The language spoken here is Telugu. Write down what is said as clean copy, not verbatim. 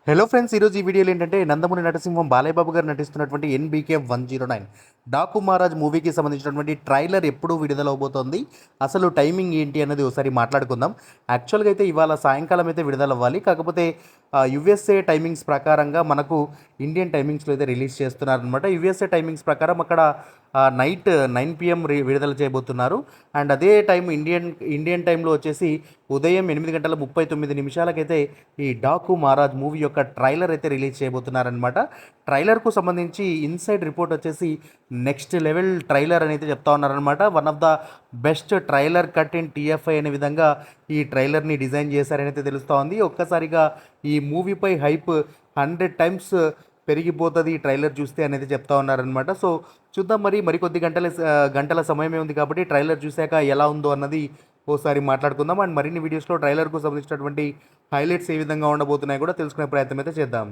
హలో ఫ్రెండ్స్, ఈరోజు ఈ వీడియోలో ఏంటంటే నందమూరి నటసింహం బాలయ్య బాబు గారు నటిస్తున్నటువంటి ఎన్బీకే 109 డాకు మహారాజ్ మూవీకి సంబంధించినటువంటి ట్రైలర్ ఎప్పుడు విడుదల అవబోతోంది, అసలు టైమింగ్ ఏంటి అన్నది ఒకసారి మాట్లాడుకుందాం. యాక్చువల్గా అయితే ఇవాళ సాయంకాలం అయితే విడుదల అవ్వాలి. కాకపోతే యుఎస్ఏ టైమింగ్స్ ప్రకారంగా మనకు ఇండియన్ టైమింగ్స్లో అయితే రిలీజ్ చేస్తున్నారనమాట. యుఎస్ఏ టైమింగ్స్ ప్రకారం అక్కడ నైట్ 9 PM విడుదల చేయబోతున్నారు. అండ్ అదే టైం ఇండియన్ టైంలో వచ్చేసి ఉదయం 8:39 ఈ డాకు మహారాజ్ మూవీ యొక్క ట్రైలర్ అయితే రిలీజ్ చేయబోతున్నారనమాట. ట్రైలర్కు సంబంధించి ఇన్సైడ్ రిపోర్ట్ వచ్చేసి నెక్స్ట్ లెవెల్ ట్రైలర్ అని అయితే చెప్తా ఉన్నారనమాట. One of the best trailer cut in TFI అనే విధంగా ఈ ట్రైలర్ని డిజైన్ చేశారని అయితే తెలుస్తూ ఉంది. ఒక్కసారిగా ఈ మూవీపై హైప్ 100 టైమ్స్ పెరిగిపోతుంది ఈ ట్రైలర్ చూస్తే అనేది చెప్తా ఉన్నారనమాట. సో చూద్దాం, మరికొద్ది గంటల సమయమే ఉంది కాబట్టి ట్రైలర్ చూశాక ఎలా ఉందో అన్నది ఓసారి మాట్లాడుకుందాం. అండ్ మరిన్ని వీడియోస్లో ట్రైలర్కు సంబంధించినటువంటి హైలైట్స్ ఏ విధంగా ఉండబోతున్నాయో కూడా తెలుసుకునే ప్రయత్నం అయితే చేద్దాం.